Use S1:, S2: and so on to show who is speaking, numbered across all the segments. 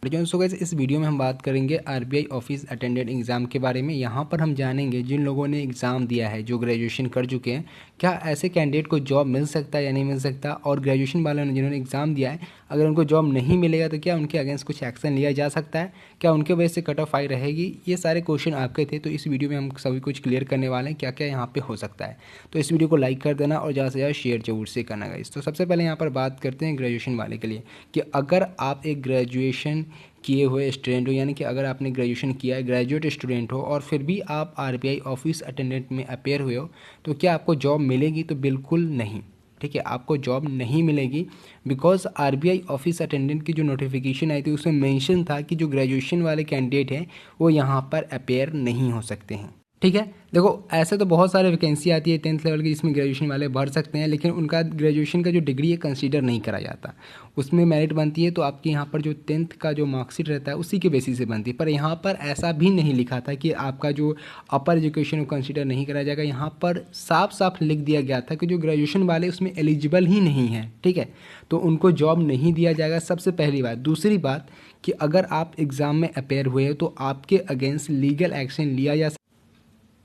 S1: ठीक है। So guys इस वीडियो में हम बात करेंगे आरबीआई ऑफिस अटेंडेंट एग्ज़ाम के बारे में। यहाँ पर हम जानेंगे जिन लोगों ने एग्ज़ाम दिया है, जो ग्रेजुएशन कर चुके हैं, क्या ऐसे कैंडिडेट को जॉब मिल सकता है या नहीं मिल सकता, और ग्रेजुएशन वालों ने जिन्होंने एग्ज़ाम दिया है अगर उनको जॉब नहीं मिलेगा तो क्या उनके अगेंस्ट कुछ एक्शन लिया जा सकता है, क्या उनके वजह से कट ऑफ हाई रहेगी। ये सारे क्वेश्चन आपके थे, तो इस वीडियो में हम सभी कुछ क्लियर करने वाले हैं क्या क्या यहाँ पे हो सकता है। तो इस वीडियो को लाइक कर देना और ज़्यादा से ज़्यादा शेयर जरूर से करना गाइस। तो सबसे पहले यहाँ पर बात करते हैं ग्रेजुएशन वाले के लिए कि अगर आप एक ग्रेजुएशन किए हुए स्टूडेंट हो, यानी कि अगर आपने ग्रेजुएशन किया है, ग्रेजुएट स्टूडेंट हो और फिर भी आप आरबीआई ऑफिस अटेंडेंट में अपेयर हुए हो, तो क्या आपको जॉब मिलेगी? तो बिल्कुल नहीं। ठीक है, आपको जॉब नहीं मिलेगी बिकॉज आरबीआई ऑफिस अटेंडेंट की जो नोटिफिकेशन आई थी उसमें मेंशन था कि जो ग्रेजुएशन वाले कैंडिडेट हैं वो यहाँ पर अपेयर नहीं हो सकते हैं। ठीक है, देखो ऐसे तो बहुत सारे वैकेंसी आती है 10th लेवल की जिसमें ग्रेजुएशन वाले भर सकते हैं, लेकिन उनका ग्रेजुएशन का जो डिग्री है कंसीडर नहीं करा जाता, उसमें मेरिट बनती है। तो आपके यहाँ पर जो 10th का जो मार्कशीट रहता है उसी के बेसिस से बनती है। पर यहाँ पर ऐसा भी नहीं लिखा था कि आपका जो अपर एजुकेशन को कंसीडर नहीं करा जाएगा। यहाँ पर साफ साफ लिख दिया गया था कि जो ग्रेजुएशन वाले उसमें एलिजिबल ही नहीं है, ठीक है, तो उनको जॉब नहीं दिया जाएगा। सबसे पहली बात। दूसरी बात कि अगर आप एग्ज़ाम में अपेयर हुए हो तो आपके अगेंस्ट लीगल एक्शन लिया जा।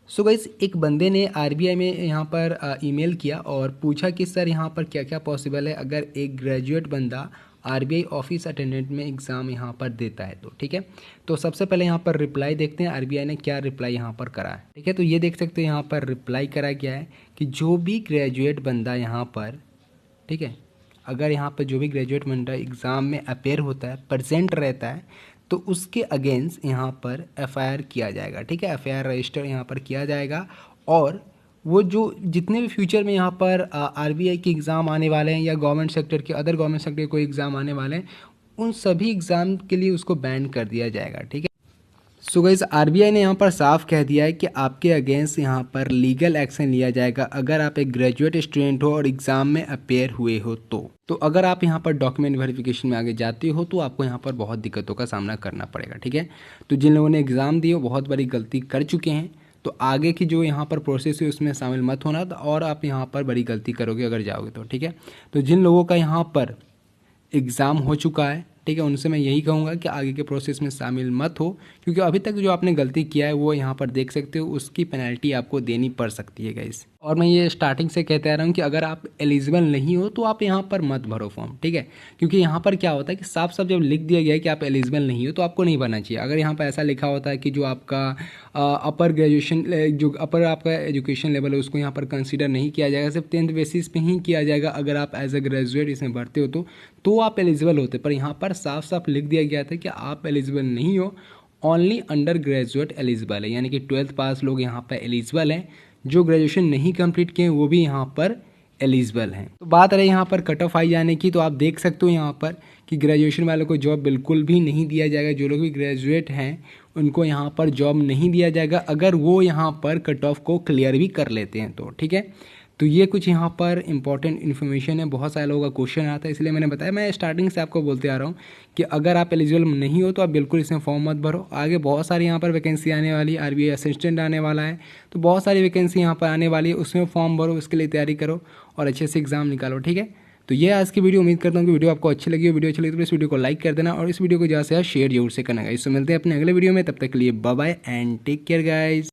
S1: सो गाइस एक बंदे ने आरबीआई में यहाँ पर ईमेल किया और पूछा कि सर यहाँ पर क्या क्या पॉसिबल है अगर एक ग्रेजुएट बंदा आरबीआई ऑफिस अटेंडेंट में एग्ज़ाम यहाँ पर देता है। तो ठीक है, तो सबसे पहले यहाँ पर रिप्लाई देखते हैं आरबीआई ने क्या रिप्लाई यहाँ पर करा है। ठीक है, तो ये देख सकते हैं यहाँ पर रिप्लाई करा गया है कि जो भी ग्रेजुएट बंदा यहाँ पर, ठीक है, अगर यहाँ पर जो भी ग्रेजुएट बंदा एग्ज़ाम में अपेयर होता है, प्रेजेंट रहता है, तो उसके अगेंस्ट यहाँ पर एफआईआर किया जाएगा। ठीक है, एफआईआर रजिस्टर यहाँ पर किया जाएगा और वो जो जितने भी फ्यूचर में यहाँ पर आरबीआई के एग्ज़ाम आने वाले हैं या गवर्नमेंट सेक्टर के अदर गवर्नमेंट सेक्टर के कोई एग्ज़ाम आने वाले हैं, उन सभी एग्ज़ाम के लिए उसको बैन कर दिया जाएगा। ठीक है, सो गाइस आरबीआई ने यहाँ पर साफ कह दिया है कि आपके अगेंस्ट यहाँ पर लीगल एक्शन लिया जाएगा अगर आप एक ग्रेजुएट स्टूडेंट हो और एग्ज़ाम में अपेयर हुए हो। तो अगर आप यहाँ पर डॉक्यूमेंट वेरिफिकेशन में आगे जाते हो तो आपको यहाँ पर बहुत दिक्कतों का सामना करना पड़ेगा। ठीक है, तो जिन लोगों ने एग्ज़ाम दिए वो बहुत बड़ी गलती कर चुके हैं, तो आगे की जो यहाँ पर प्रोसेस है उसमें शामिल मत होना, और आप यहाँ पर बड़ी गलती करोगे अगर जाओगे तो। ठीक है, तो जिन लोगों का यहाँ पर एग्ज़ाम हो चुका है, ठीक है, उनसे मैं यही कहूँगा कि आगे के प्रोसेस में शामिल मत हो, क्योंकि अभी तक जो आपने गलती किया है वो यहाँ पर देख सकते हो, उसकी पेनल्टी आपको देनी पड़ सकती है गाइस। और मैं ये स्टार्टिंग से कहते आ रहा हूँ कि अगर आप एलिजिबल नहीं हो तो आप यहाँ पर मत भरो फॉर्म। ठीक है, क्योंकि यहाँ पर क्या होता है कि साफ साफ जब लिख दिया गया है कि आप एलिजिबल नहीं हो तो आपको नहीं भरना चाहिए। अगर यहाँ पर ऐसा लिखा होता है कि जो आपका अपर ग्रेजुएशन, जो अपर आपका एजुकेशन लेवल है उसको यहाँ पर कंसिडर नहीं किया जाएगा, सिर्फ 10th बेसिस पे ही किया जाएगा, अगर आप एज अ ग्रेजुएट इसमें भरते हो तो आप एलिजिबल होते। पर यहाँ पर साफ साफ लिख दिया गया था कि आप एलिजिबल नहीं हो, ओनली अंडर ग्रेजुएट एलिजिबल है, यानी कि 12th पास लोग यहाँ पर एलिजिबल हैं, जो ग्रेजुएशन नहीं कंप्लीट किए वो भी यहाँ पर एलिजिबल हैं। तो बात रही यहाँ पर कट ऑफ हाई जाने की, तो आप देख सकते हो यहाँ पर कि ग्रेजुएशन वालों को जॉब बिल्कुल भी नहीं दिया जाएगा। जो लोग भी ग्रेजुएट हैं उनको यहाँ पर जॉब नहीं दिया जाएगा अगर वो यहाँ पर कट ऑफ को क्लियर भी कर लेते हैं तो। ठीक है, तो ये कुछ यहाँ पर इंपॉर्टेंट इन्फॉर्मेशन है। बहुत सारे लोगों का क्वेश्चन आता है, इसलिए मैंने बताया, मैं स्टार्टिंग से आपको बोलते आ रहा हूँ कि अगर आप एलिजिबल नहीं हो तो आप बिल्कुल इसमें फॉर्म मत भरो। आगे बहुत सारी यहाँ पर वैकेंसी आने वाली है, आरबीआई असिस्टेंट आने वाला है, तो बहुत सारी वैकेंसी यहाँ पर आने वाली है, उसमें फॉर्म भरो, उसके लिए तैयारी करो और अच्छे से एग्जाम निकालो। ठीक है, तो ये आज की वीडियो, उम्मीद करता हूँ कि वीडियो आपको अच्छी लगी हो। वीडियो अच्छी लगी तो इस वीडियो को लाइक कर देना और इस वीडियो को ज़्यादा से ज़्यादा शेयर जरूर से करना गाइस। तो मिलते हैं अपने अगले वीडियो में, तब तक के लिए bye bye and take care guys.